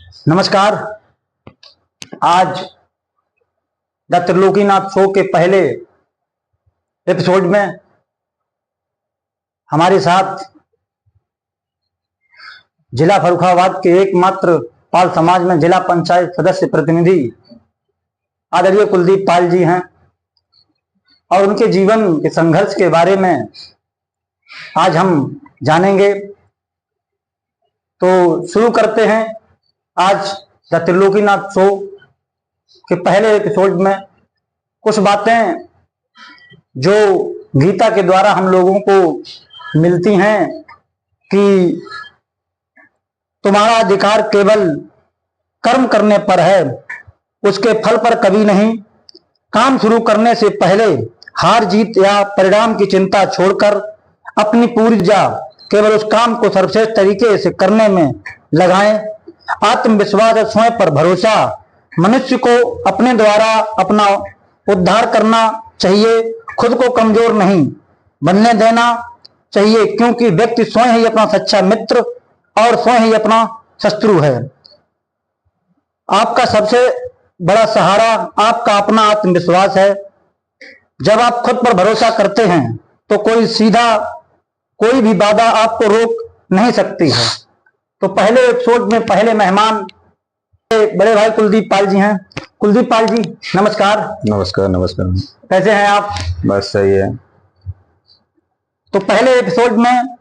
नमस्कार। आज the Trilokinath show के पहले एपिसोड में हमारे साथ जिला फर्रुखाबाद के एकमात्र पाल समाज में जिला पंचायत सदस्य प्रतिनिधि आदरणीय कुलदीप पाल जी हैं और उनके जीवन के संघर्ष के बारे में आज हम जानेंगे। तो शुरू करते हैं आज द त्रिलोकीनाथ शो के पहले एपिसोड में कुछ बातें जो गीता के द्वारा हम लोगों को मिलती हैं कि तुम्हारा अधिकार केवल कर्म करने पर है, उसके फल पर कभी नहीं। काम शुरू करने से पहले हार जीत या परिणाम की चिंता छोड़कर अपनी पूरी ऊर्जा केवल उस काम को सर्वश्रेष्ठ तरीके से करने में लगाएं। आत्मविश्वास और स्वयं पर भरोसा मनुष्य को अपने द्वारा अपना उद्धार करना चाहिए, खुद को कमजोर नहीं बनने देना चाहिए, क्योंकि व्यक्ति स्वयं ही अपना सच्चा मित्र और स्वयं ही अपना शत्रु है। आपका सबसे बड़ा सहारा आपका अपना आत्मविश्वास है। जब आप खुद पर भरोसा करते हैं तो कोई भी बाधा आपको रोक नहीं सकती है। तो पहले एपिसोड में पहले मेहमान बड़े भाई कुलदीप पाल जी हैं। कुलदीप पाल जी नमस्कार। नमस्कार। नमस्कार। कैसे हैं आप? बस सही है। तो पहले एपिसोड में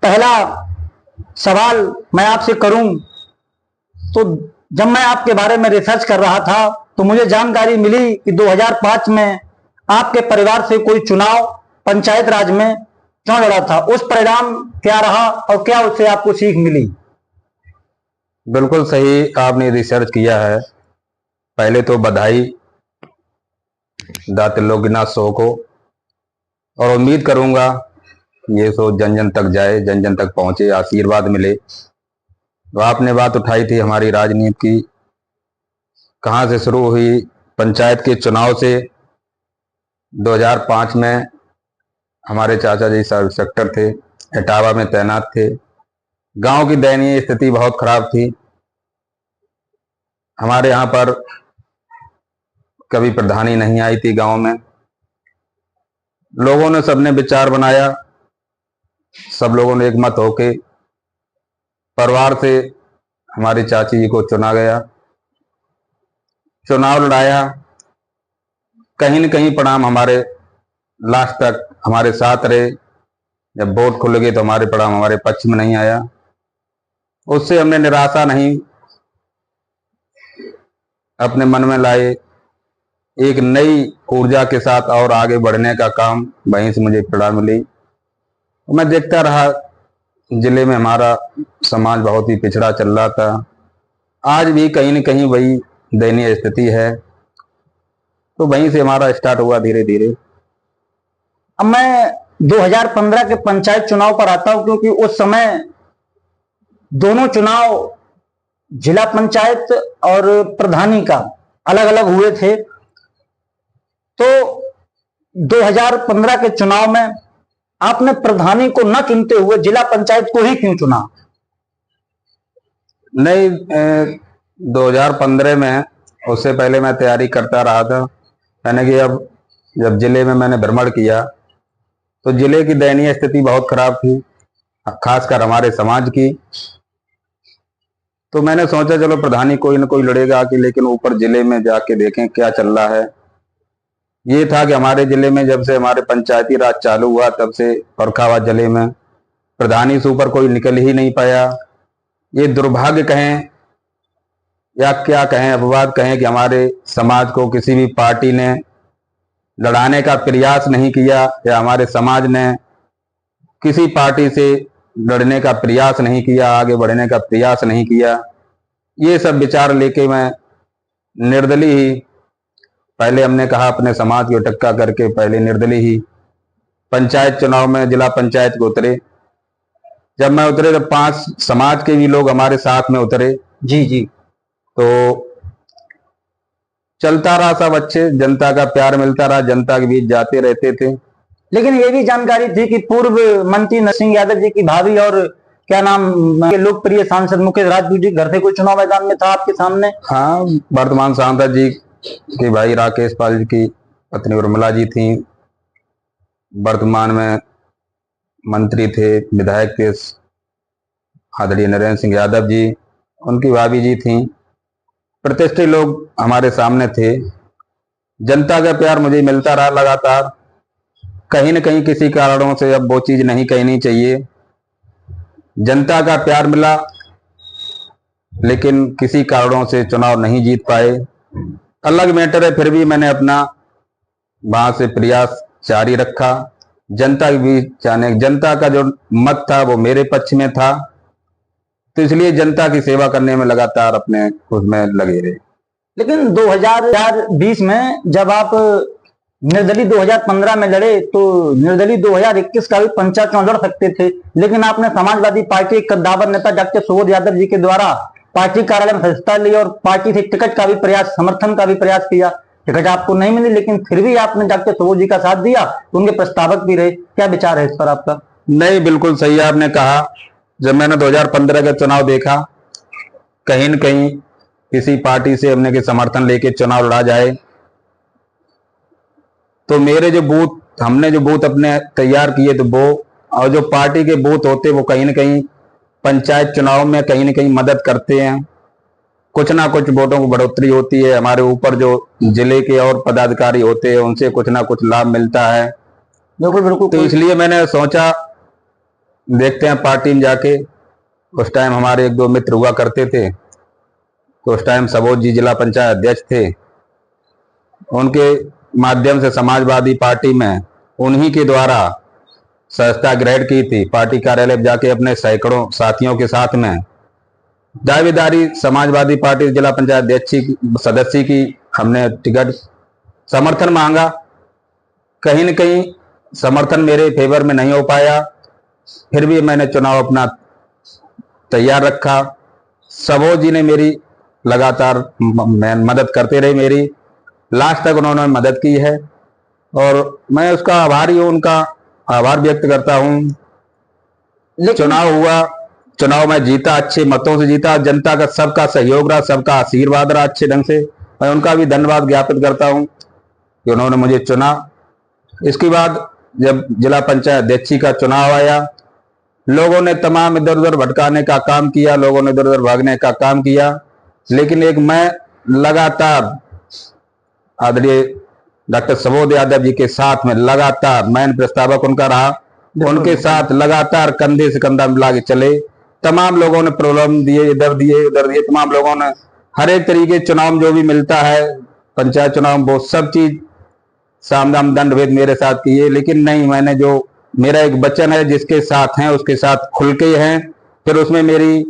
पहला सवाल मैं आपसे करूं तो जब मैं आपके बारे में रिसर्च कर रहा था तो मुझे जानकारी मिली कि 2005 में आपके परिवार से कोई चुनाव पंचायत राज में क्यों लड़ा था, उस परिणाम क्या रहा और क्या उससे आपको सीख मिली? बिल्कुल सही आपने रिसर्च किया है। पहले तो बधाई द त्रिलोकीनाथ शो को, और उम्मीद करूंगा ये शो जन जन तक जाए, जन जन तक पहुंचे, आशीर्वाद मिले। तो आपने बात उठाई थी हमारी राजनीति की, कहां से शुरू हुई। पंचायत के चुनाव से 2005 में हमारे चाचा जी सब इंस्पेक्टर थे, इटावा में तैनात थे। गांव की दयनीय स्थिति बहुत खराब थी। हमारे यहाँ पर कभी प्रधानी नहीं आई थी गांव में। लोगों ने सबने विचार बनाया, सब लोगों ने एकमत होके परिवार से हमारी चाची जी को चुना गया, चुनाव लड़ाया। कहीं न कहीं परिणाम हमारे लास्ट तक हमारे साथ रहे। जब वोट खुल गए तो हमारे परिणाम हमारे पक्ष में नहीं आया। उससे हमने निराशा नहीं अपने मन में लाए, एक नई ऊर्जा के साथ और आगे बढ़ने का काम वहीं से मुझे प्रेरणा मिली। मैं देखता रहा जिले में हमारा समाज बहुत ही पिछड़ा चल रहा था। आज भी कहीं न कहीं वही दयनीय स्थिति है। तो वहीं से हमारा स्टार्ट हुआ धीरे धीरे। अब मैं 2015 के पंचायत चुनाव पर आता हूं, क्योंकि उस समय दोनों चुनाव जिला पंचायत और प्रधानी का अलग अलग हुए थे। तो 2015 के चुनाव में आपने प्रधानी को न चुनते हुए जिला पंचायत को ही क्यों चुना? नहीं, 2015 में, उससे पहले मैं तैयारी करता रहा था। यानी कि अब जब जिले में मैंने भ्रमण किया तो जिले की दयनीय स्थिति बहुत खराब थी, खासकर हमारे समाज की। तो मैंने सोचा चलो प्रधानी कोई ना कोई लड़ेगा कि, लेकिन ऊपर जिले में जाके देखें क्या चल रहा है। ये था कि हमारे जिले में जब से हमारे पंचायती राज चालू हुआ तब से फर्रुखाबाद जिले में प्रधानी से ऊपर कोई निकल ही नहीं पाया। ये दुर्भाग्य कहें या क्या कहें, अपवाद कहें कि हमारे समाज को किसी भी पार्टी ने लड़ाने का प्रयास नहीं किया, या हमारे समाज ने किसी पार्टी से लड़ने का प्रयास नहीं किया, आगे बढ़ने का प्रयास नहीं किया। ये सब विचार लेके मैं निर्दलीय ही, पहले हमने कहा अपने समाज को टक्का करके पहले निर्दलीय ही पंचायत चुनाव में जिला पंचायत को उतरे। जब मैं उतरे तो 5 समाज के भी लोग हमारे साथ में उतरे। जी जी। तो चलता रहा सब अच्छे, जनता का प्यार मिलता रहा, जनता के बीच जाते रहते थे। लेकिन ये भी जानकारी थी कि पूर्व मंत्री नरसिंह यादव जी की भाभी और क्या नाम के लोकप्रिय सांसद मुकेश राजपूत जी घर से कोई चुनाव मैदान में था आपके सामने? हाँ, वर्तमान सांसद जी के भाई राकेश पाल जी की पत्नी उर्मिला जी थी, वर्तमान में मंत्री थे, विधायक थे आदरणीय नरेंद्र सिंह यादव जी, उनकी भाभी जी थी। प्रतिष्ठित लोग हमारे सामने थे। जनता का प्यार मुझे मिलता रहा लगातार। कहीं न कहीं किसी कारणों से अब वो चीज नहीं कहनी चाहिए। जनता का प्यार मिला, लेकिन किसी कारणों से चुनाव नहीं जीत पाए, अलग मैटर है। फिर भी मैंने अपना वहां से प्रयास जारी रखा। जनता भी जाने, जनता का जो मत था वो मेरे पक्ष में था, तो इसलिए जनता की सेवा करने में लगातार अपने उसमें लगे रहे। लेकिन 2020 में जब आप निर्दलीय 2015 में लड़े, तो निर्दलीय 2021 का भी पंचायत चुनाव लड़ सकते थे, लेकिन आपने समाजवादी पार्टी के कद्दावर नेता डॉक्टर सुबोध यादव जी के द्वारा पार्टी कार्यालय में सदस्यता ली और पार्टी से टिकट का भी प्रयास, समर्थन का भी प्रयास किया। टिकट आपको नहीं मिली, लेकिन फिर भी आपने डॉक्टर सुबोध जी का साथ दिया, उनके प्रस्तावक भी रहे। क्या विचार है इस पर आपका? नहीं, बिल्कुल सही आपने कहा। जब मैंने 2015 का चुनाव देखा, कहीं न कहीं किसी पार्टी से हमने के समर्थन लेके चुनाव लड़ा जाए, तो मेरे जो बूथ, हमने जो बूथ अपने तैयार किए थे वो, और जो पार्टी के बूथ होते वो कहीं न कहीं पंचायत चुनाव में कहीं न कहीं मदद करते हैं। कुछ ना कुछ वोटों की बढ़ोतरी होती है। हमारे ऊपर जो जिले के और पदाधिकारी होते हैं उनसे कुछ ना कुछ लाभ मिलता है। बिल्कुल बिल्कुल। तो इसलिए मैंने सोचा देखते हैं पार्टी में जाके। उस टाइम हमारे एक दो मित्र हुआ करते थे, तो उस टाइम सबोध जी जिला पंचायत अध्यक्ष थे। उनके माध्यम से समाजवादी पार्टी में उन्हीं के द्वारा सदस्यता ग्रहण की थी। पार्टी कार्यालय में जाके अपने सैकड़ों साथियों के साथ में दावेदारी समाजवादी पार्टी जिला पंचायत अध्यक्ष सदस्य की हमने टिकट समर्थन मांगा। कहीं न कहीं समर्थन मेरे फेवर में नहीं हो पाया, फिर भी मैंने चुनाव अपना तैयार रखा। सबोध जी ने मेरी लगातार मदद करते रहे, मेरी लास्ट तक उन्होंने मदद की है और मैं उसका आभारी हूँ, उनका आभार व्यक्त करता हूँ। चुनाव हुआ, चुनाव में जीता, अच्छे मतों से जीता। जनता का सबका सहयोग रहा, सबका आशीर्वाद रहा अच्छे ढंग से। मैं उनका भी धन्यवाद ज्ञापित करता हूँ कि उन्होंने मुझे चुना। इसके बाद जब जिला पंचायत अध्यक्ष का चुनाव आया, लोगों ने तमाम इधर उधर भटकाने का काम किया, लोगों ने इधर उधर भागने का काम किया, लेकिन एक मैं लगातार आदरणीय डॉक्टर सबोध यादव जी के साथ में लगातार, मैं प्रस्तावक उनका रहा, उनके साथ लगातार कंधे से कंधा मिला के चले। तमाम लोगों ने प्रॉब्लम दिए, इधर दिए उधर दिए, तमाम लोगों ने हर एक तरीके चुनाव जो भी मिलता है पंचायत चुनाव वो सब चीज साम दाम दंड भेद मेरे साथ किए। लेकिन नहीं, मैंने जो मेरा एक वचन है जिसके साथ हैं उसके साथ खुल के हैं। फिर उसमें मेरी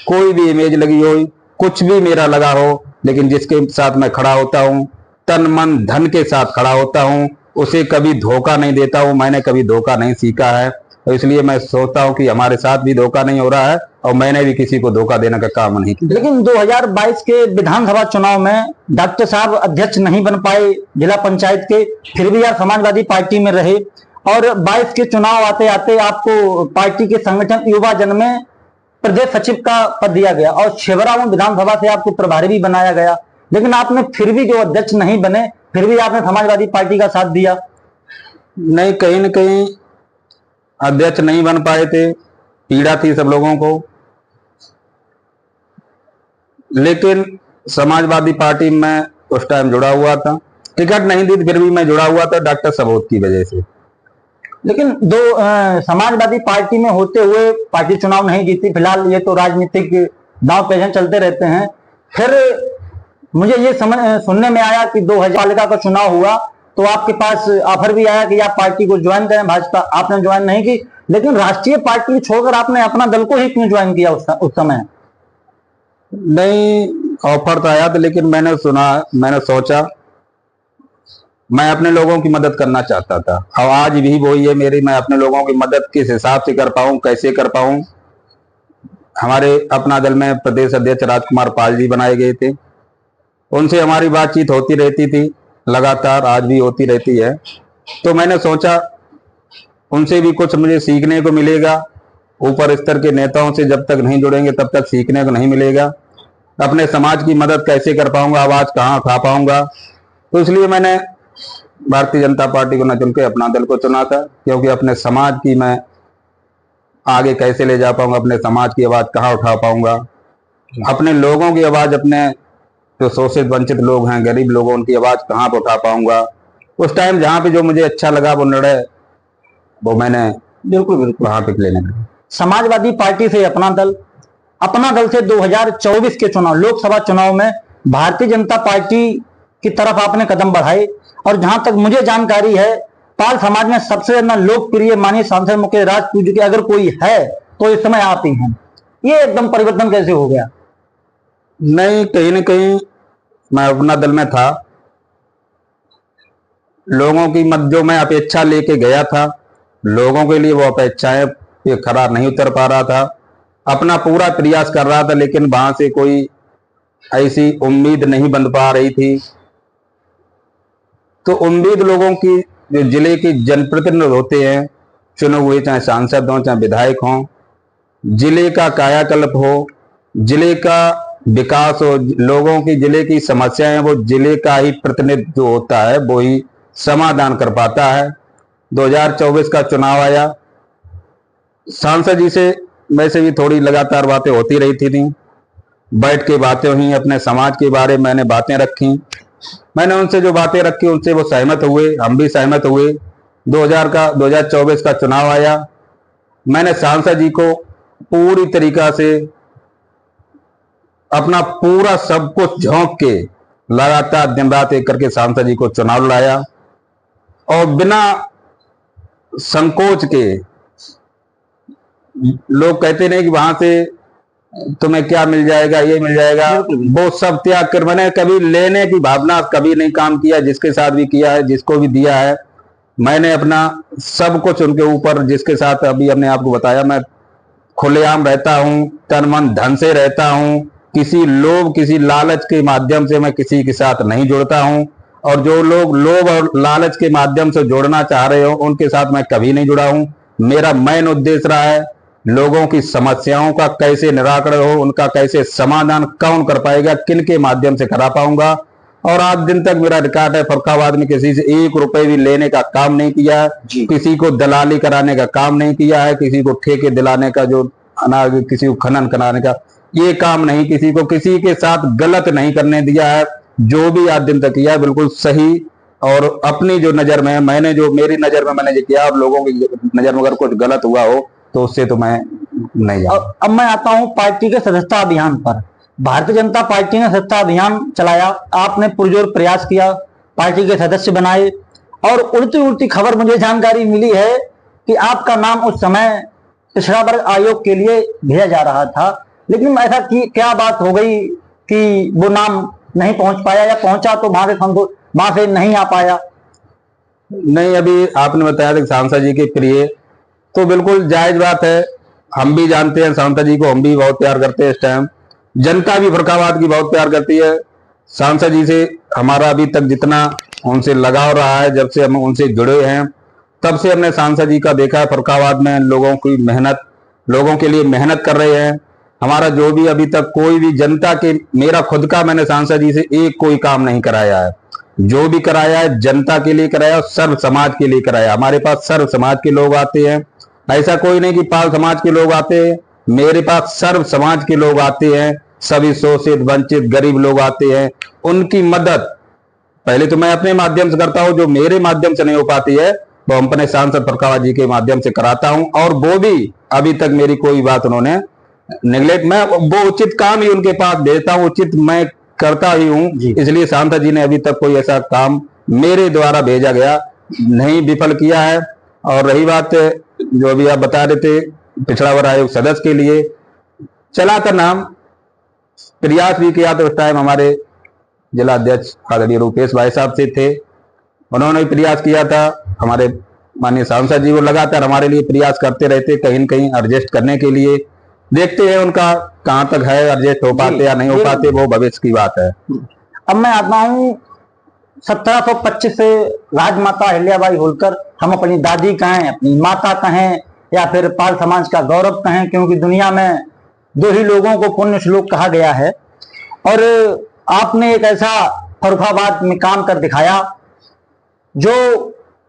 कोई भी इमेज लगी हो, कुछ भी मेरा लगा हो, लेकिन जिसके साथ मैं खड़ा होता हूँ तन मन धन के साथ खड़ा होता हूँ, उसे कभी धोखा नहीं देता हूँ। मैंने कभी धोखा नहीं सीखा है, तो इसलिए मैं सोचता हूँ कि हमारे साथ भी धोखा नहीं हो रहा है और मैंने भी किसी को धोखा देने का काम नहीं किया। लेकिन 2022 के विधानसभा चुनाव में डॉक्टर साहब अध्यक्ष नहीं बन पाए जिला पंचायत के, फिर भी आप समाजवादी पार्टी में रहे और 22 के चुनाव आते आते आपको पार्टी के संगठन युवा जन में प्रदेश सचिव का पद दिया गया और शिवराम विधानसभा से आपको प्रभारी भी बनाया गया। लेकिन आपने फिर भी जो अध्यक्ष नहीं बने, फिर भी आपने समाजवादी पार्टी का साथ दिया। नहीं, कहीं न कहीं अध्यक्ष नहीं बन पाए थे, पीड़ा थी सब लोगों को, लेकिन समाजवादी पार्टी में उस टाइम जुड़ा हुआ था। टिकट नहीं दी फिर भी मैं जुड़ा हुआ था डॉक्टर सबोध की वजह से। लेकिन समाजवादी पार्टी में होते हुए पार्टी चुनाव नहीं जीती। फिलहाल ये तो राजनीतिक दांव पेच चलते रहते हैं। फिर मुझे ये सुनने में आया कि 2000 पालिका का चुनाव हुआ तो आपके पास ऑफर भी आया कि आप पार्टी को ज्वाइन करें भाजपा। आपने ज्वाइन नहीं की, लेकिन राष्ट्रीय पार्टी छोड़कर आपने अपना दल को ही क्यों ज्वाइन किया उस समय? नहीं, ऑफर तो आया था, लेकिन मैंने सोचा मैं अपने लोगों की मदद करना चाहता था और आज भी वही है मेरी। मैं अपने लोगों की मदद किस हिसाब से कर पाऊं, कैसे कर पाऊं। हमारे अपना दल में प्रदेश अध्यक्ष राजकुमार पाल जी बनाए गए थे, उनसे हमारी बातचीत होती रहती थी लगातार, आज भी होती रहती है। तो मैंने सोचा उनसे भी कुछ मुझे सीखने को मिलेगा ऊपर स्तर के नेताओं से जब तक नहीं जुड़ेंगे तब तक सीखने को नहीं मिलेगा। अपने समाज की मदद कैसे कर पाऊंगा, आवाज कहाँ उठा पाऊंगा। तो इसलिए मैंने भारतीय जनता पार्टी को न चुन के अपना दल को चुना था, क्योंकि अपने समाज की मैं आगे कैसे ले जा पाऊंगा, अपने समाज की आवाज कहाँ उठा पाऊंगा, अपने लोगों की आवाज, अपने जो शोषित वंचित लोग हैं, गरीब लोगों, उनकी आवाज कहाँ पर उठा पाऊंगा। उस टाइम जहां पे जो मुझे अच्छा लगा वो निर्णय वो मैंने बिल्कुल वहां पे लेने लगा। समाजवादी पार्टी से अपना दल से 2024 के चुनाव, लोकसभा चुनाव में भारतीय जनता पार्टी की तरफ आपने कदम बढ़ाए, और जहां तक मुझे जानकारी है पाल समाज में सबसे ज्यादा लोकप्रिय माननीय सांसद मुकेश राजपूत जी के अगर कोई है तो इस समय आप ही हैं। ये एकदम परिवर्तन कैसे हो गया? नहीं, कहीं न कहीं मैं अपना दल में था, लोगों की मत जो मैं अपेक्षा लेके गया था, लोगों के लिए वो अपेक्षाएं पे खरा नहीं उतर पा रहा था। अपना पूरा प्रयास कर रहा था, लेकिन वहां से कोई ऐसी उम्मीद नहीं बन पा रही थी। तो उम्मीद लोगों की, जो जिले के जनप्रतिनिधि होते हैं चुने हुए, चाहे सांसद हो चाहे विधायक हो, जिले का कायाकल्प हो, जिले का विकास हो, लोगों की जिले की समस्याएं, वो जिले का ही प्रतिनिधि जो होता है वो ही समाधान कर पाता है। 2024 का चुनाव आया, सांसद जी से वैसे भी थोड़ी लगातार बातें होती रही थी, बैठ के बातें हुई, अपने समाज के बारे में मैंने बातें रखी, मैंने उनसे जो बातें रखी उनसे वो सहमत हुए, हम भी सहमत हुए। 2024 का चुनाव आया, मैंने सांसद जी को पूरी तरीका से अपना पूरा सब कुछ झोंक के लगातार दिन रात एक करके सांसद जी को चुनाव लाया, और बिना संकोच के, लोग कहते नहीं कि वहां से तुम्हें क्या मिल जाएगा, ये मिल जाएगा, वो सब त्याग कर मैंने कभी लेने की भावना कभी नहीं काम किया। जिसके साथ भी किया है, जिसको भी दिया है, मैंने अपना सब कुछ उनके ऊपर, जिसके साथ अभी अपने आप को बताया, मैं खुलेआम रहता हूं, तन मन धन से रहता हूं, किसी लोभ किसी लालच के माध्यम से मैं किसी के साथ नहीं जुड़ता हूं, और जो लोग लोभ और लालच के माध्यम से जोड़ना चाह रहे हो उनके साथ मैं कभी नहीं जुड़ा हूं। मेरा मेन उद्देश्य रहा है लोगों की समस्याओं का कैसे निराकरण हो, उनका कैसे समाधान कौन कर पाएगा, किन के माध्यम से करा पाऊंगा। और आज दिन तक मेरा रिकॉर्ड है, फर्रुखाबाद में किसी से 1 रुपए भी लेने का काम नहीं किया है, किसी को दलाली कराने का काम नहीं किया है, किसी को ठेके दिलाने का, जो अनाज किसी को खनन कराने का, ये काम नहीं, किसी को किसी के साथ गलत नहीं करने दिया है। जो भी आज दिन तक किया है बिल्कुल सही, और अपनी जो नजर में मैंने, जो मेरी नजर में मैंने ये किया, और लोगों की नजर में अगर कुछ गलत हुआ हो तो उससे तो मैं नहीं जानता। अब मैं आता हूं पार्टी के सदस्यता अभियान पर। भारतीय जनता पार्टी ने सदस्यता अभियान चलाया, आपने पुरजोर प्रयास किया, पार्टी के सदस्य बनाए, और उड़ती उड़ती खबर मुझे जानकारी मिली है कि आपका नाम उस समय पिछड़ा वर्ग आयोग के लिए भेजा जा रहा था, लेकिन ऐसा क्या बात हो गई कि वो नाम नहीं पहुंच पाया, या पहुंचा तो वहां से नहीं आ पाया? नहीं, अभी आपने बताया था सांसद जी के प्रिय, तो बिल्कुल जायज बात है, हम भी जानते हैं सांसद जी को, हम भी बहुत प्यार करते हैं। इस टाइम जनता भी फर्रुखाबाद की बहुत प्यार करती है। सांसद जी से हमारा अभी तक जितना उनसे लगाव रहा है, जब से हम उनसे जुड़े हैं तब से हमने सांसद जी का देखा है। फर्रुखाबाद में लोगों की मेहनत, लोगों के लिए मेहनत कर रहे हैं। हमारा जो भी अभी तक कोई भी जनता के, मेरा खुद का मैंने सांसद जी से एक कोई काम नहीं कराया है, जो भी कराया है जनता के लिए कराया, सर्व समाज के लिए कराया। हमारे पास सर्व समाज के लोग आते हैं, ऐसा कोई नहीं कि पाल समाज के लोग आते हैं, मेरे पास सर्व समाज के लोग आते हैं, सभी शोषित वंचित गरीब लोग आते हैं। उनकी मदद पहले तो मैं अपने माध्यम से करता हूं, जो मेरे माध्यम से नहीं हो पाती है वो हम अपने सांसद फर्रुखाबाद जी के माध्यम से कराता हूं, और वो भी अभी तक मेरी कोई बात उन्होंने नेग्लेक्ट, मैं वो उचित काम ही उनके पास देता हूं, उचित मैं करता ही हूं। इसलिए सांसद जी ने अभी तक कोई ऐसा काम मेरे द्वारा भेजा गया नहीं विफल किया है। और रही बात जो अभी आप बता रहे थे पिछड़ा वर्ग आयोग सदस्य के लिए, चला था नाम, प्रयास भी किया था। उस टाइम हमारे जिला अध्यक्ष आदरणीय रूपेश भाई साहब से थे, उन्होंने भी प्रयास किया था। हमारे माननीय सांसद जी वो लगातार हमारे लिए प्रयास करते रहते, कहीं न कहीं एडजस्ट करने के लिए। देखते हैं उनका कहां तक है, एडजस्ट हो पाते या नहीं हो पाते, वो भविष्य की बात है। अब मैं आता हूं 1725 से राजमाता अहिल्याबाई होलकर, हम अपनी दादी कहें, अपनी माता कहें, या फिर पाल समाज का गौरव कहें, क्योंकि दुनिया में दो ही लोगों को पुण्य श्लोक कहा गया है। और आपने एक ऐसा फर्रुखाबाद में काम कर दिखाया जो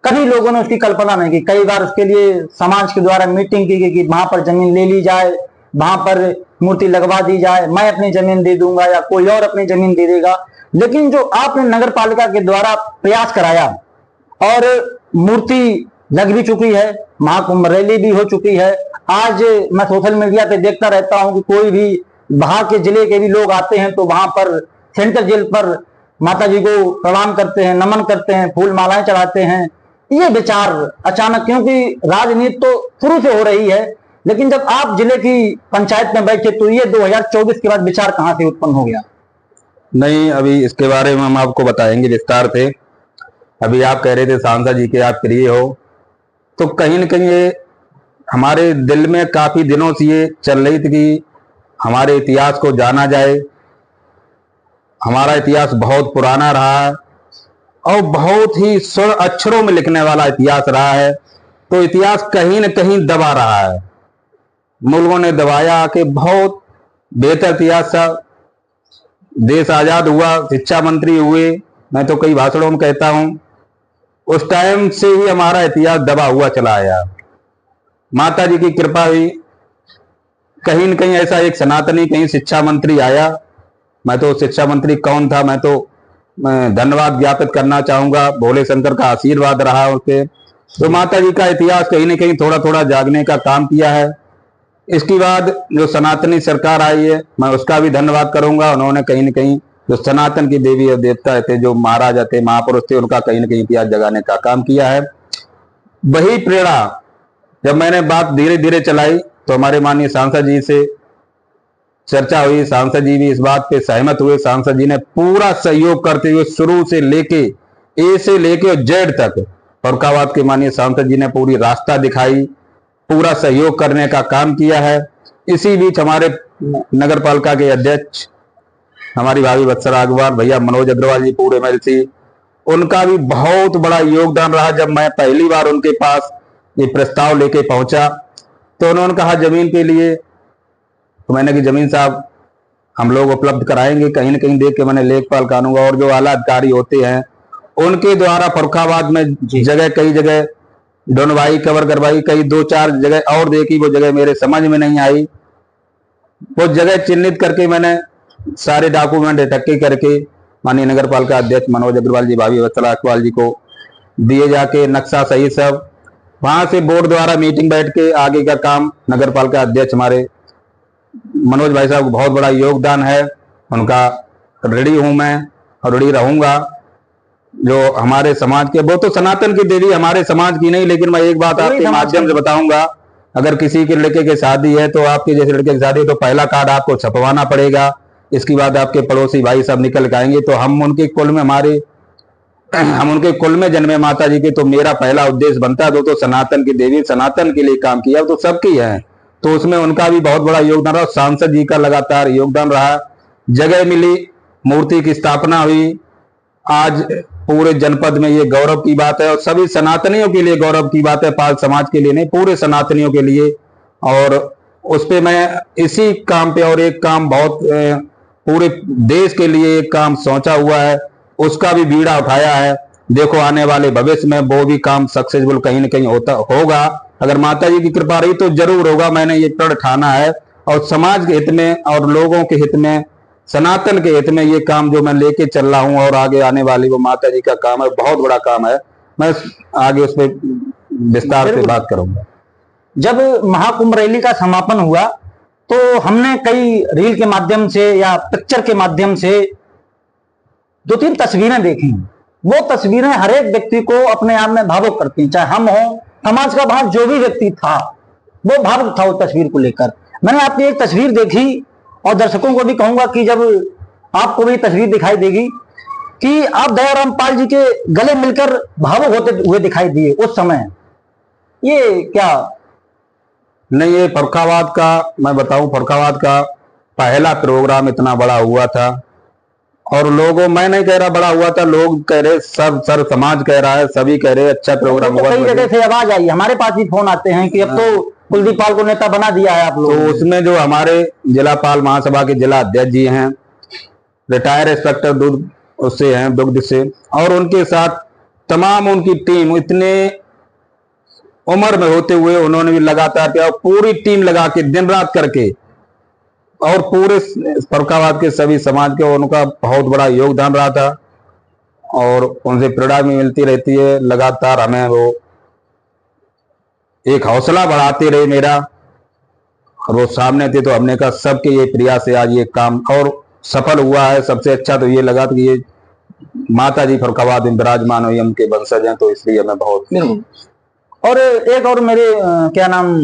कभी लोगों ने उसकी कल्पना नहीं की। कई बार उसके लिए समाज के द्वारा मीटिंग की गई कि वहां पर जमीन ले ली जाए, वहां पर मूर्ति लगवा दी जाए, मैं अपनी जमीन दे दूंगा या कोई और अपनी जमीन दे देगा। लेकिन जो आपने नगर पालिका के द्वारा प्रयास कराया और मूर्ति लग भी चुकी है, महाकुंभ रैली भी हो चुकी है। आज मैं सोशल मीडिया पे देखता रहता हूं कि कोई भी बाहर के जिले के भी लोग आते हैं तो वहां पर सेंट्रल जेल पर माता जी को प्रणाम करते हैं, नमन करते हैं, फूल मालाएं चढ़ाते हैं। ये विचार अचानक, क्योंकि राजनीति तो शुरू से हो रही है, लेकिन जब आप जिले की पंचायत में बैठे तो ये 2024 के बाद विचार कहां से उत्पन्न हो गया? नहीं, अभी इसके बारे में हम आपको बताएंगे विस्तार से। अभी आप कह रहे थे सांसद जी के आप प्रिय हो, तो कहीं न कहीं ये हमारे दिल में काफी दिनों से ये चल रही थी कि हमारे इतिहास को जाना जाए। हमारा इतिहास बहुत पुराना रहा है और बहुत ही स्वर्ण अक्षरों में लिखने वाला इतिहास रहा है। तो इतिहास कहीं न कहीं दबा रहा है, मुल्कों ने दबाया कि बहुत बेहतर इतिहास था। देश आजाद हुआ, शिक्षा मंत्री हुए, मैं तो कई भाषणों में कहता हूं, उस टाइम से ही हमारा इतिहास दबा हुआ चला आया। माता जी की कृपा हुई, कहीं न कहीं ऐसा एक सनातनी कहीं शिक्षा मंत्री आया। मैं तो शिक्षा मंत्री कौन था, मैं तो धन्यवाद ज्ञापित करना चाहूंगा, भोले शंकर का आशीर्वाद रहा उसके। तो माता जी का इतिहास कहीं न कहीं थोड़ा थोड़ा जागने का काम किया है। इसके बाद जो सनातनी सरकार आई है, मैं उसका भी धन्यवाद करूंगा। उन्होंने कहीं न कहीं जो सनातन की देवी और देवता थे, जो महाराजा थे, महापुरुष थे, उनका कहीं न कहीं इतिहास जगाने का काम किया है। वही प्रेरणा जब मैंने बात धीरे धीरे चलाई तो हमारे माननीय सांसद जी से चर्चा हुई, सांसद जी भी इस बात पे सहमत हुए। सांसद जी ने पूरा सहयोग करते हुए शुरू से लेके ए से लेके जेड तक फर्रुखाबाद के माननीय सांसद जी ने पूरी रास्ता दिखाई, पूरा सहयोग करने का काम किया है। इसी बीच हमारे नगर पालिका के अध्यक्ष हमारी भाभी वत्सला अग्रवाल, भैया मनोज अग्रवाल जी, पूरे एमएलसी, उनका भी बहुत बड़ा योगदान रहा। जब मैं पहली बार उनके पास ये प्रस्ताव लेके पहुंचा तो उन्होंने कहा जमीन के लिए, तो मैंने कहा जमीन साहब हम लोग उपलब्ध कराएंगे। कहीं न कहीं देख के मैंने लेखपाल कानून और जो आला अधिकारी होते हैं उनके द्वारा फर्रुखाबाद में जगह, कई जगह ढूंढवाई, कवर करवाई, कई 2-4 जगह और देखी, वो जगह मेरे समझ में नहीं आई। वो जगह चिन्हित करके मैंने सारे डॉक्यूमेंट इकट्ठे करके माननीय नगर पालिका अध्यक्ष मनोज अग्रवाल जी, भाभी वत्सला अग्रवाल जी को दिए, जाके नक्शा सही सब। वहां से बोर्ड द्वारा मीटिंग बैठ के आगे का काम नगर पालिका अध्यक्ष हमारे मनोज भाई साहब को बहुत बड़ा योगदान है, उनका ऋणी हूं मैं और ऋणी रहूंगा। जो हमारे समाज के, वो तो सनातन की देवी हमारे समाज की नहीं, लेकिन मैं एक बात आपके माध्यम से बताऊंगा, अगर किसी के लड़के की शादी है तो आपके जैसे लड़के की शादी है तो पहला कार्ड आपको छपवाना पड़ेगा। इसके बाद आपके पड़ोसी भाई सब निकल के आएंगे। तो हम उनके कुल में हम उनके कुल में जन्मे माता जी के, तो मेरा पहला उद्देश्य बनता है तो सनातन की देवी, सनातन के लिए काम किया तो सबकी है, तो उसमें उनका भी बहुत बड़ा योगदान रहा। सांसद जी का लगातार योगदान रहा, जगह मिली, मूर्ति की स्थापना हुई। आज पूरे जनपद में ये गौरव की बात है और सभी सनातनियों के लिए गौरव की बात है, पाल समाज के लिए नहीं, पूरे सनातनियों के लिए। और उस पे मैं इसी काम पे और एक काम बहुत पूरे देश के लिए एक काम सोचा हुआ है, उसका भी बीड़ा उठाया है। देखो आने वाले भविष्य में वो भी काम सक्सेसफुल कहीं न कहीं होगा। अगर माता जी की कृपा रही तो जरूर होगा। मैंने ये प्रण ठाना है और समाज के हित में और लोगों के हित में, सनातन के हित में ये काम जो मैं लेके चल रहा हूं और आगे आने वाली वो माता जी का काम है, बहुत बड़ा काम है। मैं आगे उस पर विस्तार से बात करूंगा। जब महाकुंभ रैली का समापन हुआ तो हमने कई रील के माध्यम से या पिक्चर के माध्यम से 2-3 तस्वीरें देखी। वो तस्वीरें हर एक व्यक्ति को अपने आप में भावुक करती, चाहे हम हो, समाज का बाहर जो भी व्यक्ति था वो भावुक था उस तस्वीर को लेकर। मैंने आपकी एक तस्वीर देखी और दर्शकों को भी कहूंगा कि जब आपको भी तस्वीर दिखाई देगी कि आप दयाराम पाल जी के गले मिलकर भावुक होते हुए दिखाई दिए उस समय। ये क्या नहीं, ये फर्रुखाबाद का मैं बताऊं, फर्रुखाबाद का पहला प्रोग्राम इतना बड़ा हुआ था और लोगों, मैं नहीं कह रहा बड़ा हुआ था, लोग कह रहे, सब सर समाज कह रहा है, सभी कह रहे अच्छा प्रोग्राम हुआ। कई जगह से आवाज आई, हमारे पास भी फोन आते हैं कि अब तो कुलदीप पाल को नेता बना दिया है आप लोग। तो उसमें जो हमारे जिला पाल महासभा के जिला अध्यक्ष जी हैं, रिटायर इंस्पेक्टर दूध उससे हैं, दुग्ध से, और उनके साथ तमाम उनकी टीम, इतने उम्र में होते हुए उन्होंने भी लगातार किया, पूरी टीम लगा के दिन रात करके, और पूरे फर्रुखाबाद के सभी समाज के उनका बहुत बड़ा योगदान रहा था, और उनसे प्रेरणा भी मिलती रहती है। लगातार हमें वो एक हौसला बढ़ाते रहे मेरा, और वो सामने थे तो हमने कहा सबके ये प्रयास से आज ये काम और सफल हुआ है। सबसे अच्छा तो ये लगा कि ये माता जी फर्रुखाबाद में विराजमान हुई, उनके वंशज हैं, तो इसलिए हमें बहुत। और एक और मेरे क्या नाम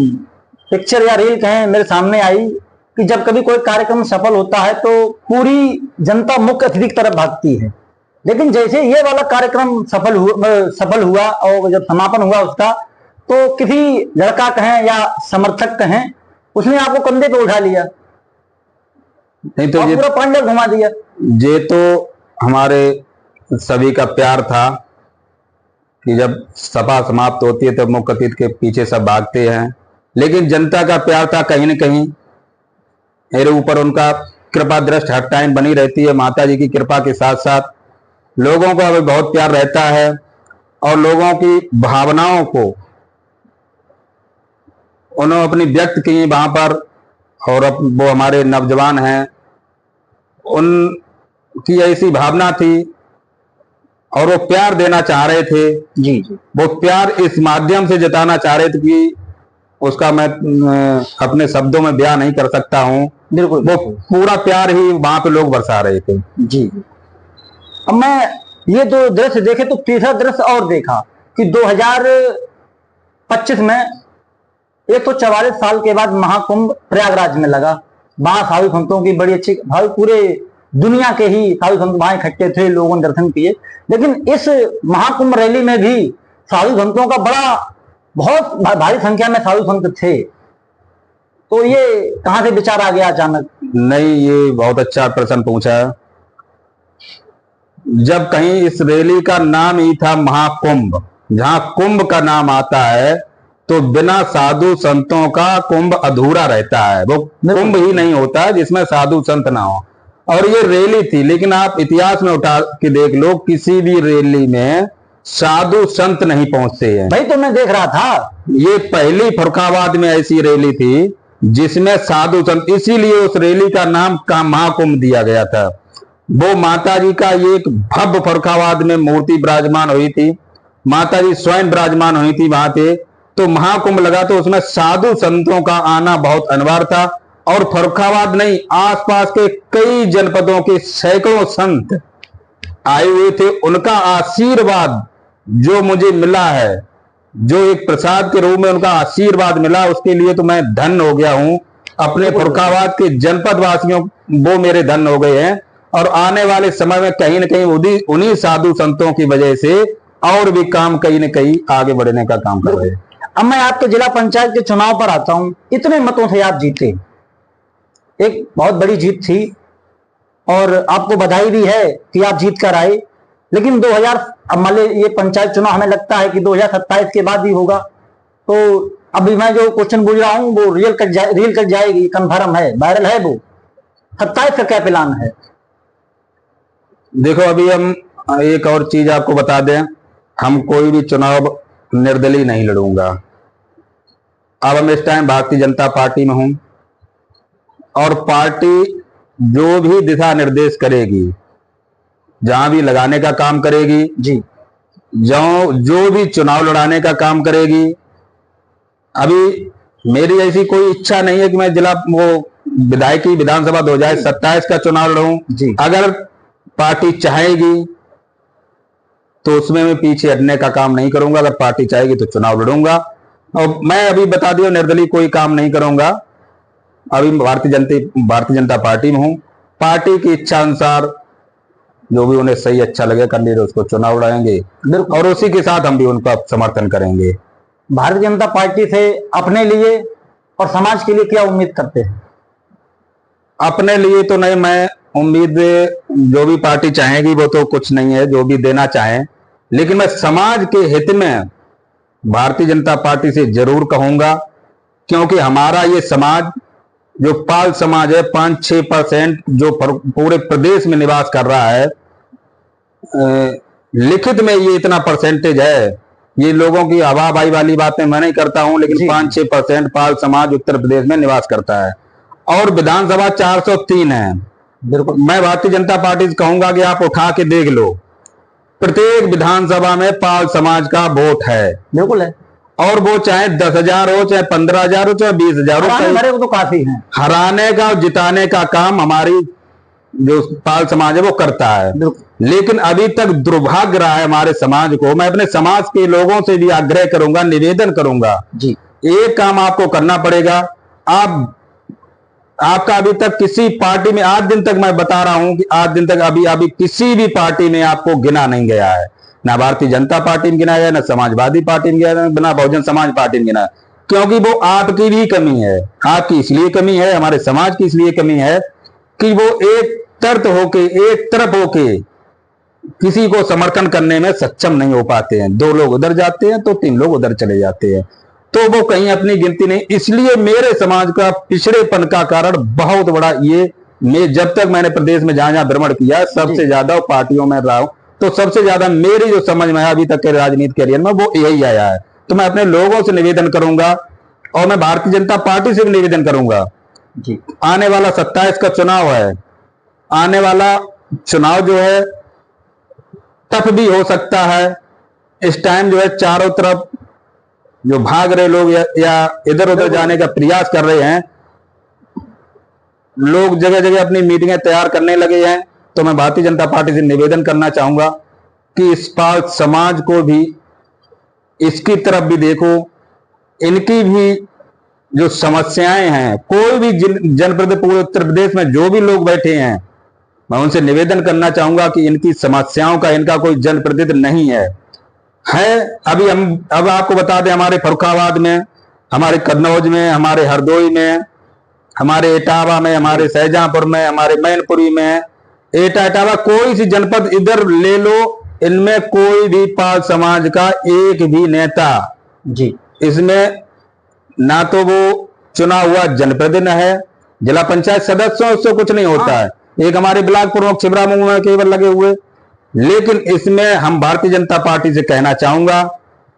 पिक्चर या रील कहें मेरे सामने आई कि जब कभी कोई कार्यक्रम सफल होता है तो पूरी जनता मुख्य अतिथि की तरफ भागती है, लेकिन जैसे ये वाला कार्यक्रम सफल हुआ और जब समापन हुआ उसका, तो किसी लड़का कहें या समर्थक कहें, उसने आपको कंधे पे उठा लिया, नहीं तो और पूरा पंडाल घुमा दिया। ये तो हमारे सभी का प्यार था कि जब सभा समाप्त होती है तो मुख्य अतिथि के पीछे सब भागते हैं, लेकिन जनता का प्यार था कहीं न कहीं मेरे ऊपर, उनका कृपा दृष्टि हर टाइम बनी रहती है। माता जी की कृपा के साथ साथ लोगों को अभी बहुत प्यार रहता है, और लोगों की भावनाओं को उन्होंने अपनी व्यक्त की वहां पर, और वो हमारे नौजवान हैं, उनकी ऐसी भावना थी और वो प्यार देना चाह रहे थे। जी वो प्यार इस माध्यम से जताना चाह रहे थे कि उसका मैं अपने शब्दों में बयान नहीं कर सकता हूं। बिल्कुल, वो पूरा प्यार ही वहां पे लोग बरसा रहे थे। जी। अब मैं ये दो दृश्य देखे तो तीसरा दृश्य और देखा कि 2025 में 144 साल के बाद महाकुंभ प्रयागराज में लगा। वहां साधु संतों की बड़ी अच्छी भाई, पूरे दुनिया के ही साधु संत वहां इकट्ठे थे, लोगों ने दर्शन किए। लेकिन इस महाकुंभ रैली में भी साधु संतों का बहुत भारी संख्या में साधु संत थे, तो ये कहां से विचार आ गया अचानक? नहीं, ये बहुत अच्छा प्रश्न पूछा है। जब कहीं इस रैली का नाम ही था महाकुंभ, जहां कुंभ का नाम आता है तो बिना साधु संतों का कुंभ अधूरा रहता है, वो कुंभ ही नहीं होता है जिसमें साधु संत ना हो। और ये रैली थी, लेकिन आप इतिहास में उठा के देख लो, किसी भी रैली में साधु संत नहीं पहुंचते हैं। भाई तो मैं देख रहा था, ये पहली फर्रुखाबाद में ऐसी रैली थी जिसमें साधु संत, इसीलिए उस रैली का नाम महाकुंभ दिया गया था। वो माता जी का एक भव्य फर्रुखाबाद में मूर्ति विराजमान हुई थी, माता जी स्वयं विराजमान हुई थी वहां थे, तो महाकुंभ लगा, तो उसमें साधु संतों का आना बहुत अनिवार्य था। और फर्रुखाबाद नहीं, आसपास के कई जनपदों के सैकड़ों संत आए हुए थे। उनका आशीर्वाद जो मुझे मिला है, जो एक प्रसाद के रूप में उनका आशीर्वाद मिला, उसके लिए तो मैं धन्य हो गया हूं। अपने फर्रुखाबाद के जनपद वासियों, वो मेरे धन्य हो गए हैं। और आने वाले समय में कहीं न कहीं उन्हीं साधु संतों की वजह से और भी काम कहीं न कहीं आगे बढ़ने का काम कर रहे हैं। अब मैं आपके जिला पंचायत के चुनाव पर आता हूं। इतने मतों से आप जीते, एक बहुत बड़ी जीत थी, और आपको बधाई भी है कि आप जीत कर आए। लेकिन 2000 अब मान लीजिए ये पंचायत चुनाव हमें लगता है कि 2027 के बाद ही होगा, तो अभी मैं जो क्वेश्चन पूछ रहा हूं वो रील कट जाएगी, कंफर्म है, वायरल है वो। 27 का क्या प्लान है? देखो, अभी हम एक और चीज आपको बता दें, हम कोई भी चुनाव निर्दलीय नहीं लड़ूंगा। अब हम इस टाइम भारतीय जनता पार्टी में हूं, और पार्टी जो भी दिशा निर्देश करेगी, जहां भी लगाने का काम करेगी जी, जो भी चुनाव लड़ाने का काम करेगी, अभी मेरी ऐसी कोई इच्छा नहीं है कि मैं विधायकी विधानसभा 2027 का चुनाव लड़ूं जी। अगर पार्टी चाहेगी तो उसमें मैं पीछे हटने का काम नहीं करूंगा। अगर पार्टी चाहेगी तो चुनाव लड़ूंगा, और मैं अभी बता दिया निर्दलीय कोई काम नहीं करूंगा। अभी भारतीय जनता पार्टी में हूं। पार्टी की इच्छा अनुसार जो भी उन्हें सही अच्छा लगे कैंडिडेट, उसको चुनाव लड़ाएंगे, और उसी के साथ हम भी उनका समर्थन करेंगे। भारतीय जनता पार्टी से अपने लिए और समाज के लिए क्या उम्मीद करते हैं? अपने लिए तो नहीं, मैं उम्मीद जो भी पार्टी चाहेगी वो तो कुछ नहीं है, जो भी देना चाहे, लेकिन मैं समाज के हित में भारतीय जनता पार्टी से जरूर कहूंगा क्योंकि हमारा ये समाज जो पाल समाज है 5-6% जो पूरे प्रदेश में निवास कर रहा है, लिखित में ये इतना परसेंटेज है। ये लोगों की हवा भाई वाली बातें मैं नहीं करता हूं, लेकिन 5-6% पाल समाज उत्तर प्रदेश में निवास करता है और विधानसभा 403 है। बिल्कुल, मैं भारतीय जनता पार्टी से कहूंगा कि आप उठा के देख लो, प्रत्येक विधानसभा में पाल समाज का वोट है। बिल्कुल है। और वो चाहे 10,000 हो, चाहे 15,000 हो, चाहे 20,000 हो, हमारे को तो काफी है। हराने का और जिताने का काम हमारी जो पाल समाज है वो करता है। लेकिन अभी तक दुर्भाग्य रहा है हमारे समाज को। मैं अपने समाज के लोगों से भी आग्रह करूंगा, निवेदन करूंगा जी, एक काम आपको करना पड़ेगा। आपका अभी तक किसी पार्टी में, आज दिन तक मैं बता रहा हूं कि आज दिन तक अभी किसी भी पार्टी में आपको गिना नहीं गया है। ना भारतीय जनता पार्टी में गिना गया, ना समाजवादी पार्टी में गिना, ना बहुजन समाज पार्टी में गिना, क्योंकि वो आपकी भी कमी है। आपकी इसलिए कमी है, हमारे समाज की इसलिए कमी है कि वो एक तरफ होके किसी को समर्थन करने में सक्षम नहीं हो पाते हैं। 2 लोग उधर जाते हैं तो 3 लोग उधर चले जाते हैं, तो वो कहीं अपनी गिनती नहीं। इसलिए मेरे समाज का पिछड़ेपन का कारण बहुत बड़ा ये, जब तक मैंने प्रदेश में जहां जहां भ्रमण किया, सबसे ज्यादा पार्टियों में रहा हूं, तो सबसे ज्यादा मेरी जो समझ में है अभी तक के राजनीति कैरियर में वो यही आया है। तो मैं अपने लोगों से निवेदन करूंगा और मैं भारतीय जनता पार्टी से भी निवेदन करूंगा जी, आने वाला 27 का चुनाव है, आने वाला चुनाव जो है टफ भी हो सकता है। इस टाइम जो है चारों तरफ जो भाग रहे लोग या इधर उधर जाने का प्रयास कर रहे हैं, लोग जगह जगह अपनी मीटिंगें तैयार करने लगे हैं। तो मैं भारतीय जनता पार्टी से निवेदन करना चाहूंगा कि इस पाल समाज को भी, इसकी तरफ भी देखो, इनकी भी जो समस्याएं हैं, कोई भी जनप्रतिनिधि पूरे उत्तर प्रदेश में जो भी लोग बैठे हैं, मैं उनसे निवेदन करना चाहूंगा कि इनकी समस्याओं का इनका कोई जनप्रतिनिधि नहीं है। अब आपको बता दें, हमारे फर्रुखाबाद में, हमारे कन्नौज में, हमारे हरदोई में, हमारे इटावा में, हमारे शाहजहांपुर में, हमारे मैनपुरी में, इटावा, कोई सी जनपद इधर ले लो, इनमें कोई भी पाल समाज का एक भी नेता जी, इसमें ना तो वो चुना हुआ जनप्रतिनिधि है, जिला पंचायत सदस्य, उससे कुछ नहीं होता है। एक हमारे ब्लॉक प्रमुख छिबरामऊ में केवल लगे हुए। लेकिन इसमें हम भारतीय जनता पार्टी से कहना चाहूंगा,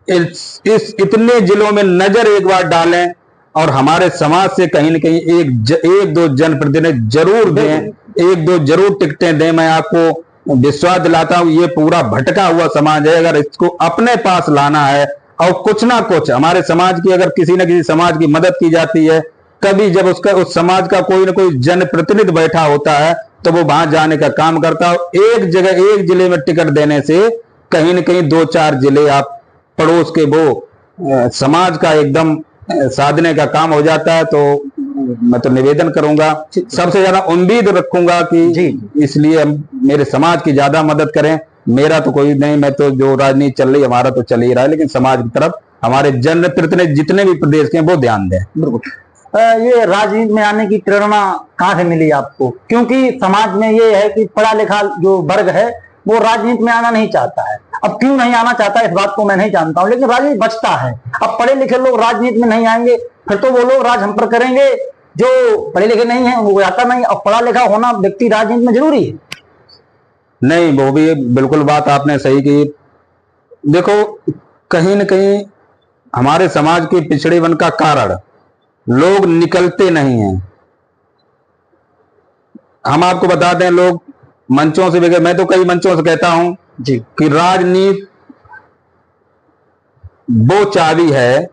इस इतने जिलों में नजर एक बार डालें और हमारे समाज से कहीं न कहीं एक दो जनप्रतिनिधि जरूर दें, 1-2 जरूर टिकटें दें। मैं आपको विश्वास दिलाता हूं, ये पूरा भटका हुआ समाज है, अगर इसको अपने पास लाना है और कुछ ना कुछ हमारे समाज की, अगर किसी न किसी समाज की मदद की जाती है, कभी जब उस समाज का कोई ना कोई जनप्रतिनिधि बैठा होता है तो वो वहां जाने का काम करता है। एक जगह, एक जिले में टिकट देने से कहीं न कहीं 2-4 जिले आप पड़ोस के वो समाज का एकदम साधने का काम हो जाता है। तो मैं तो निवेदन करूंगा, सबसे ज्यादा उम्मीद रखूंगा कि इसलिए मेरे समाज की ज्यादा मदद करें। मेरा तो कोई नहीं, मैं तो जो राजनीति चल रही है हमारा तो चल ही रहा है, लेकिन समाज की तरफ हमारे जनप्रतिनिधि जितने भी प्रदेश के हैं वो ध्यान दें। बिल्कुल। ये राजनीति में आने की प्रेरणा कहाँ से मिली आपको? क्योंकि समाज में ये है कि पढ़ा लिखा जो वर्ग है वो राजनीति में आना नहीं चाहता है। अब क्यों नहीं आना चाहता इस बात को मैं नहीं जानता हूँ, लेकिन राजनीति बचता है। अब पढ़े लिखे लोग राजनीति में नहीं आएंगे, फिर तो वो लोग राज हम पर करेंगे। जो पढ़े लिखे नहीं है वो आता नहीं। अब पढ़ा लिखा होना व्यक्ति राजनीति में जरूरी है। नहीं, वो भी बिल्कुल बात आपने सही की। देखो, कहीं न कहीं हमारे समाज के पिछड़ेपन का कारण लोग निकलते नहीं हैं। हम आपको बता दें, लोग मंचों से बगैर, मैं तो कई मंचों से कहता हूं जी कि राजनीति वो चाबी है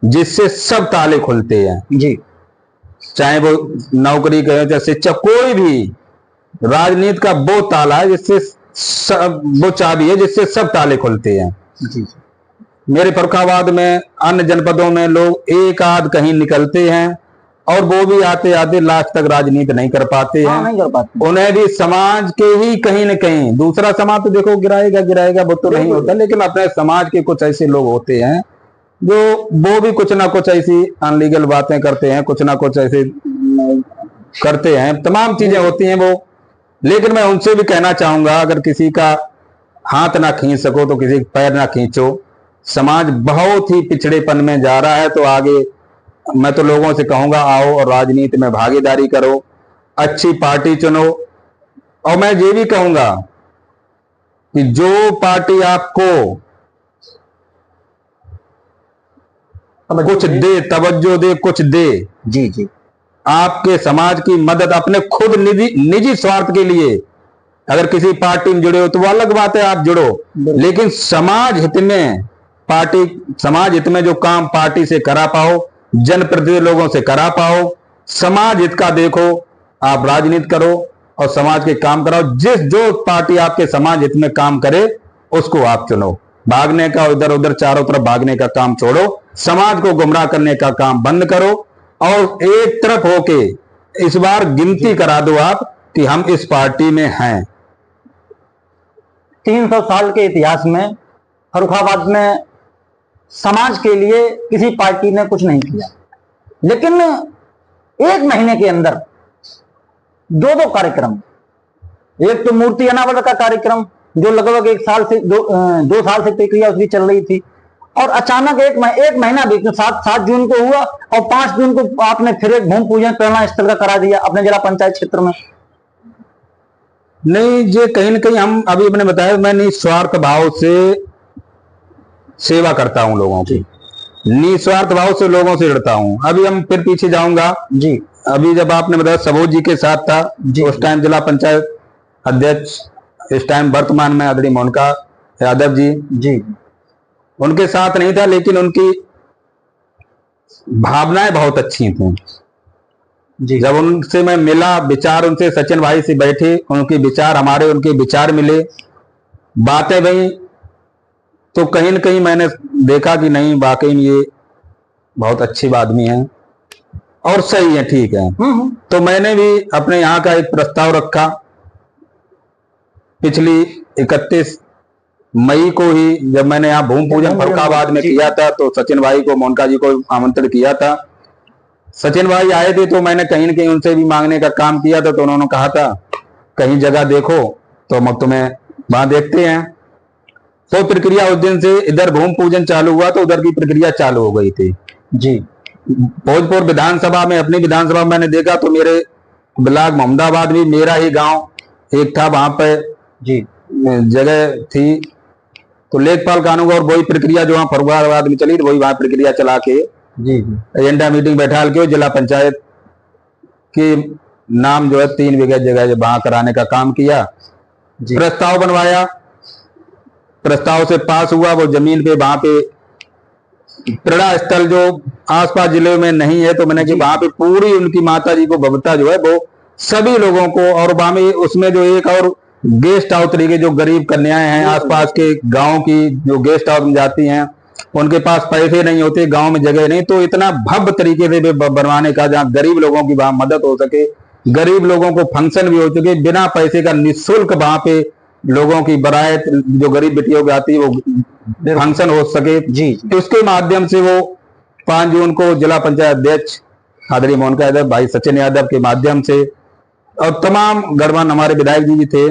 जिससे सब ताले खुलते हैं जी, चाहे वो नौकरी करें, चाहे शिक्षा, कोई भी, राजनीति का वो ताला है जिससे वो चाबी है जिससे सब ताले खुलते हैं जी। मेरे फर्रुखाबाद में, अन्य जनपदों में लोग एक आध कहीं निकलते हैं और वो भी आते आते लास्ट तक राजनीति नहीं कर पाते हैं। नहीं कर पाते। उन्हें भी समाज के ही कहीं न कहीं, दूसरा समाज तो देखो गिराएगा वो तो नहीं होता, लेकिन अपने समाज के कुछ ऐसे लोग होते हैं जो वो भी कुछ ना कुछ ऐसी अनलीगल बातें करते हैं, कुछ ना कुछ ऐसे करते हैं, तमाम चीजें होती हैं वो। लेकिन मैं उनसे भी कहना चाहूंगा, अगर किसी का हाथ ना खींच सको तो किसी पैर ना खींचो। समाज बहुत ही पिछड़ेपन में जा रहा है, तो आगे मैं तो लोगों से कहूंगा आओ और राजनीति में भागीदारी करो, अच्छी पार्टी चुनो। और मैं ये भी कहूंगा कि जो पार्टी आपको कुछ दे, तवज्जो दे, कुछ दे, जी जी, आपके समाज की मदद अपने खुद निजी स्वार्थ के लिए अगर किसी पार्टी में जुड़े हो तो वो अलग बात है, आप जुड़ो, लेकिन समाज हित में समाज हित में जो काम पार्टी से करा पाओ, जनप्रतिनिधि लोगों से करा पाओ, समाज हित का देखो, आप राजनीति करो और समाज के काम कराओ। जो पार्टी आपके समाज हित में काम करे उसको आप चुनो। भागने का, इधर उधर चारों तरफ भागने का काम छोड़ो, समाज को गुमराह करने का काम बंद करो और एक तरफ होके इस बार गिनती करा दो आप कि हम इस पार्टी में हैं। 300 साल के इतिहास में फर्रुखाबाद में समाज के लिए किसी पार्टी ने कुछ नहीं किया, लेकिन एक महीने के अंदर दो कार्यक्रम, एक तो मूर्ति अनावरण का कार्यक्रम जो लगभग 1 साल से 2 साल से प्रक्रिया उसकी चल रही थी, और अचानक एक महीना बीच में 7 जून को हुआ और 5 जून को आपने फिर एक भूमि पूजन प्रेरणा स्थल का करा दिया अपने जिला पंचायत क्षेत्र में। नहीं, ये कहीं ना कहीं हम अभी अपने बताया, मैं निस्वार्थ भाव से सेवा करता हूं लोगों की, निस्वार्थ भाव से लोगों से जुड़ता हूं। अभी हम फिर पीछे जाऊंगा जी, अभी जब आपने बताया सबोज जी के साथ था जी, उस टाइम जिला पंचायत अध्यक्ष, इस टाइम वर्तमान में आदरणीय मोनिका यादव जी जी, उनके साथ नहीं था, लेकिन उनकी भावनाएं बहुत अच्छी थी जी। जब उनसे मैं मिला, विचार उनसे, सचिन भाई से बैठे, उनके विचार हमारे, उनके विचार मिले, बातें भई, तो कहीं न कहीं मैंने देखा कि नहीं, वाकई में ये बहुत अच्छे आदमी हैं और सही है, ठीक है। तो मैंने भी अपने यहाँ का एक प्रस्ताव रखा। पिछली 31 मई को ही जब मैंने यहाँ भूमि पूजन फर्रुखाबाद में किया था, तो सचिन भाई को, मोनिका जी को आमंत्रित किया था। सचिन भाई आए थे तो मैंने कहीं न कहीं उनसे भी मांगने का काम किया था, तो उन्होंने कहा था कहीं जगह देखो तो हम तुम्हें वहां देखते हैं। तो प्रक्रिया उस दिन से इधर भूमि पूजन चालू हुआ तो उधर की प्रक्रिया चालू हो गई थी जी। भोजपुर विधानसभा में, अपनी विधानसभा में मैंने देखा तो मेरे ब्लॉक मोहम्मदाबाद भी मेरा ही गांव एक था, वहां पे जी जगह थी, तो लेखपाल कानून और वही प्रक्रिया जो वहां फर्रुखाबाद में चली, वही वहां प्रक्रिया चला के जी एजेंडा मीटिंग बैठा के जिला पंचायत के नाम जो है 3 बीघा जगह वहां कराने का काम किया। प्रस्ताव बनवाया, प्रस्ताव से पास हुआ, वो जमीन पे वहां पे प्रेरणा स्थल जो आसपास जिले में नहीं है, तो मैंने कि वहां पे पूरी उनकी माता जी को भव्यता जो है वो सभी लोगों को, और वहां में उसमें जो एक और गेस्ट हाउस तरीके जो गरीब कन्याएं हैं आसपास के गांव की, जो गेस्ट हाउस में जाती हैं, उनके पास पैसे नहीं होते, गांव में जगह नहीं, तो इतना भव्य तरीके से बनवाने का, जहां गरीब लोगों की वहां मदद हो सके, गरीब लोगों को फंक्शन भी हो सके, बिना पैसे का निःशुल्क वहां पे लोगों की बारात जो गरीब बेटियों की आती है वो फंक्शन हो सके जी। उसके माध्यम से वो 5 जून को जिला पंचायत अध्यक्ष आदरणीय मोनिका यादव, भाई सचिन यादव के माध्यम से, और तमाम गणमान्य हमारे विधायक जी भी थे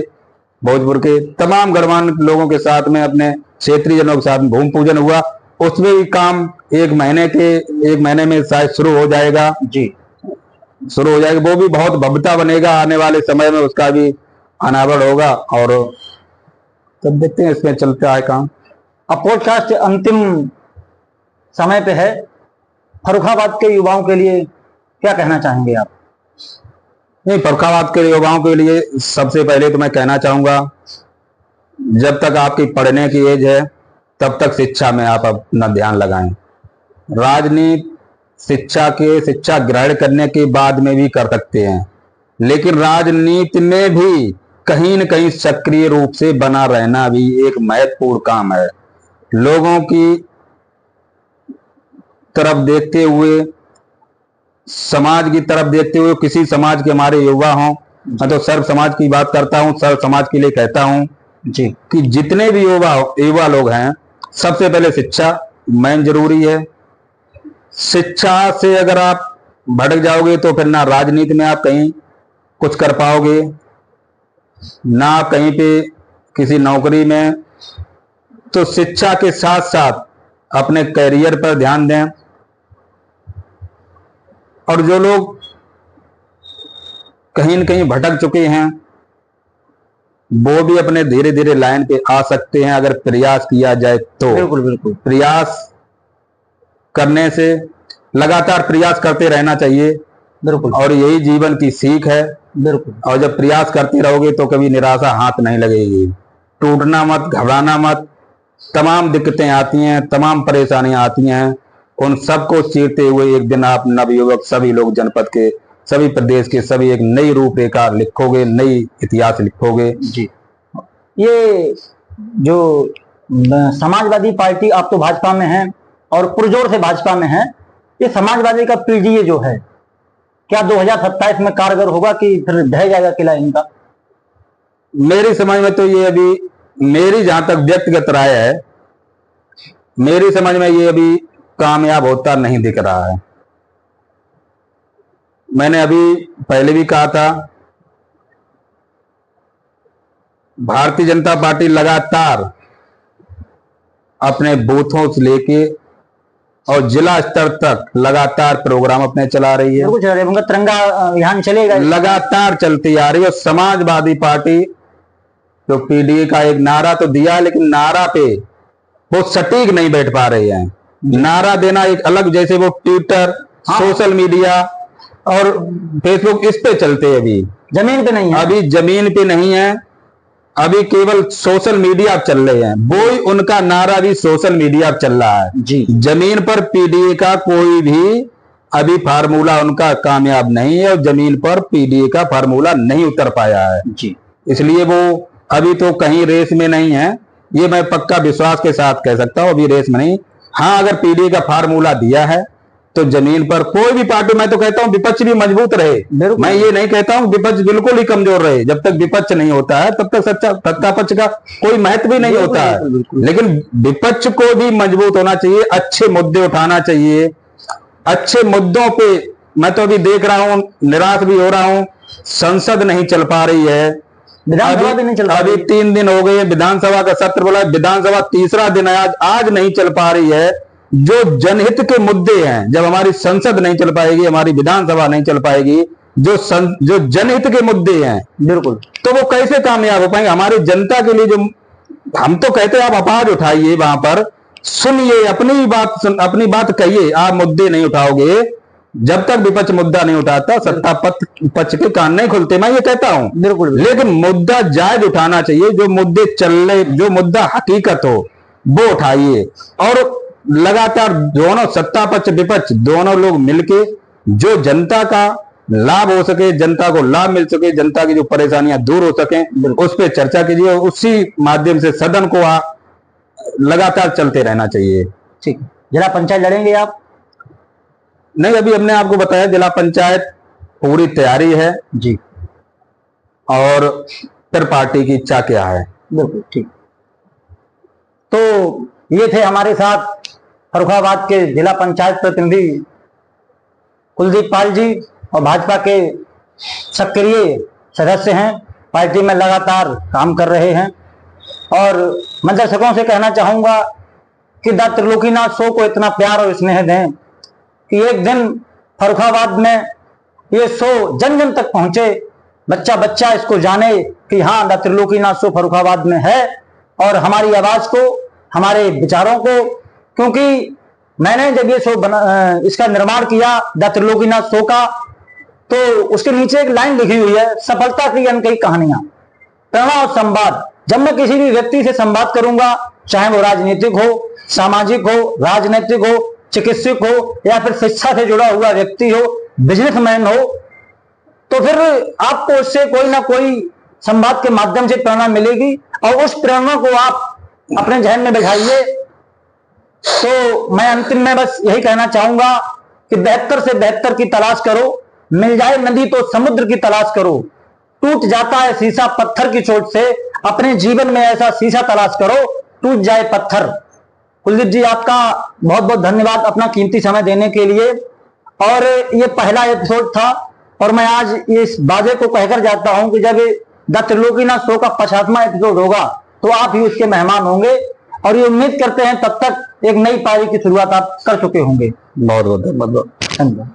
भोजपुर के, तमाम गणमान्य लोगों के साथ में अपने क्षेत्रीय जनों के साथ भूमि पूजन हुआ। उसमें भी काम 1 महीने में शायद शुरू हो जाएगा जी, शुरू हो जाएगा। वो भी बहुत भव्यता बनेगा, आने वाले समय में उसका भी अनावरण होगा, और तब देखते हैं इसमें चलता है काम। अब पॉडकास्ट अंतिम समय पे है, फर्रुखाबाद के युवाओं के लिए क्या कहना चाहेंगे आप? नहीं, फर्रुखाबाद के युवाओं के लिए सबसे पहले तो मैं कहना चाहूंगा, जब तक आपकी पढ़ने की एज है तब तक शिक्षा में आप अपना ध्यान लगाएं। राजनीति शिक्षा ग्रहण करने के बाद में भी कर सकते हैं, लेकिन राजनीति में भी कहीं न कहीं सक्रिय रूप से बना रहना भी एक महत्वपूर्ण काम है। लोगों की तरफ देखते हुए, समाज की तरफ देखते हुए, किसी समाज के हमारे युवा हों, मैं तो सर्व समाज की बात करता हूं, सर्व समाज के लिए कहता हूं जी कि जितने भी युवा लोग हैं, सबसे पहले शिक्षा मेन जरूरी है। शिक्षा से अगर आप भटक जाओगे तो फिर ना राजनीति में आप कहीं कुछ कर पाओगे, ना आप कहीं पे किसी नौकरी में। तो शिक्षा के साथ साथ अपने करियर पर ध्यान दें, और जो लोग कहीं न कहीं भटक चुके हैं वो भी अपने धीरे धीरे लाइन पे आ सकते हैं, अगर प्रयास किया जाए तो। बिल्कुल बिल्कुल। प्रयास करने से, लगातार प्रयास करते रहना चाहिए। बिल्कुल। और यही जीवन की सीख है। बिल्कुल। और जब प्रयास करते रहोगे तो कभी निराशा हाथ नहीं लगेगी। टूटना मत, घबराना मत। तमाम दिक्कतें आती हैं, तमाम परेशानियां आती हैं, उन सबको चीरते हुए एक दिन आप नवयुवक सभी लोग जनपद के, सभी प्रदेश के सभी एक नई रूपरेखा लिखोगे, नई इतिहास लिखोगे। जी। ये जो समाजवादी पार्टी, आप तो भाजपा में हैं और पुरजोर से भाजपा में हैं, ये समाजवादी का पीडीए जो है, क्या 2027 में कारगर होगा कि फिर ढह जाएगा किला इनका? मेरी समझ में तो ये अभी, मेरी जहां तक व्यक्तिगत राय है, मेरी समझ में ये अभी कामयाब होता नहीं दिख रहा है। मैंने अभी पहले भी कहा था, भारतीय जनता पार्टी लगातार अपने बूथों से लेके और जिला स्तर तक लगातार प्रोग्राम अपने चला रही है। कुछ तिरंगा अभियान चलेगा, लगातार चलती आ रही है। समाजवादी पार्टी तो पीडीए का एक नारा तो दिया, लेकिन नारा पे वो सटीक नहीं बैठ पा रहे हैं। नारा देना एक अलग, जैसे वो ट्विटर, सोशल मीडिया और फेसबुक, इस पे चलते हैं, अभी जमीन पे नहीं है। अभी जमीन पे नहीं है, अभी केवल सोशल मीडिया चल रहे हैं। वो ही उनका नारा भी सोशल मीडिया चल रहा है जी। जमीन पर पीडीए का कोई भी अभी फार्मूला उनका कामयाब नहीं है, और जमीन पर पीडीए का फार्मूला नहीं उतर पाया है जी। इसलिए वो अभी तो कहीं रेस में नहीं है। ये मैं पक्का विश्वास के साथ कह सकता हूं, अभी रेस में नहीं। हाँ, अगर पीडीए का फार्मूला दिया है तो जमीन पर कोई भी पार्टी, मैं तो कहता हूं विपक्ष भी मजबूत रहे। मैं ये नहीं कहता हूं विपक्ष बिल्कुल ही कमजोर रहे। जब तक विपक्ष नहीं होता है तब तक सत्ता पक्ष का कोई महत्व भी नहीं होता है। लेकिन विपक्ष को भी मजबूत होना चाहिए, अच्छे मुद्दे उठाना चाहिए। अच्छे मुद्दों पे मैं तो अभी देख रहा हूं, निराश भी हो रहा हूं, संसद नहीं चल पा रही है, विधानसभा भी नहीं चल पा रही है। अभी 3 दिन हो गए विधानसभा का सत्र बोला, विधानसभा तीसरा दिन है आज नहीं चल पा रही है। जो जनहित के मुद्दे हैं, जब हमारी संसद नहीं चल पाएगी, हमारी विधानसभा नहीं चल पाएगी, जो जनहित के मुद्दे हैं, बिल्कुल, तो वो कैसे कामयाब हो पाएंगे? हमारी जनता के लिए जो हम तो कहते हैं, आप आवाज उठाइए, वहां पर सुनिए, अपनी बात कहिए। आप मुद्दे नहीं उठाओगे, जब तक विपक्ष मुद्दा नहीं उठाता सत्ता पक्ष के कान नहीं खुलते, मैं ये कहता हूं। बिल्कुल। लेकिन मुद्दा जायज उठाना चाहिए, जो मुद्दे चल रहे, जो मुद्दा हकीकत हो वो उठाइए। और लगातार दोनों सत्ता पक्ष विपक्ष दोनों लोग मिलके जो जनता का लाभ हो सके, जनता को लाभ मिल सके, जनता की जो परेशानियां दूर हो सके, उस पर चर्चा कीजिए। उसी माध्यम से सदन को लगातार चलते रहना चाहिए। ठीक। जिला पंचायत लड़ेंगे आप? नहीं, अभी हमने आपको बताया जिला पंचायत पूरी तैयारी है जी। और फिर पार्टी की इच्छा क्या है। बिल्कुल ठीक। तो ये थे हमारे साथ फर्रुखाबाद के जिला पंचायत प्रतिनिधि कुलदीप पाल जी, और भाजपा के सक्रिय सदस्य हैं, पार्टी में लगातार काम कर रहे हैं। और मैं दर्शकों से कहना चाहूंगा कि डॉ. त्रिलोकीनाथ शो को इतना प्यार और स्नेह दें कि एक दिन फर्रुखाबाद में ये शो जन जन तक पहुंचे, बच्चा बच्चा इसको जाने कि हाँ, डॉ. त्रिलोकीनाथ शो फर्रुखाबाद में है, और हमारी आवाज को, हमारे विचारों को, क्योंकि मैंने जब ये शो इसका निर्माण किया डॉ. त्रिलोकीनाथ शो का, तो उसके नीचे एक लाइन लिखी हुई है, सफलता की अनकही कहानियां, प्रेरणा और संवाद। जब मैं किसी भी व्यक्ति से संवाद करूंगा, चाहे वो राजनीतिक हो, सामाजिक हो, राजनीतिक हो, चिकित्सक हो, या फिर शिक्षा से जुड़ा हुआ व्यक्ति हो, बिजनेसमैन हो, तो फिर आपको उससे कोई ना कोई संवाद के माध्यम से प्रेरणा मिलेगी, और उस प्रेरणा को आप अपने जहन में बिठाइए। तो मैं अंतिम में बस यही कहना चाहूंगा कि बेहतर से बेहतर की तलाश करो, मिल जाए नदी तो समुद्र की तलाश करो, टूट जाता है शीशा पत्थर की चोट से, अपने जीवन में ऐसा शीशा तलाश करो, टूट जाए पत्थर। कुलदीप जी, आपका बहुत बहुत धन्यवाद अपना कीमती समय देने के लिए। और ये पहला एपिसोड था, और मैं आज इस बाजे को कहकर जाता हूं कि जब द त्रिलोकीनाथ शो का 50वां एपिसोड होगा तो आप ही उसके मेहमान होंगे, और ये उम्मीद करते हैं तब तक एक नई पारी की शुरुआत आप कर चुके होंगे। बहुत बहुत धन्यवाद।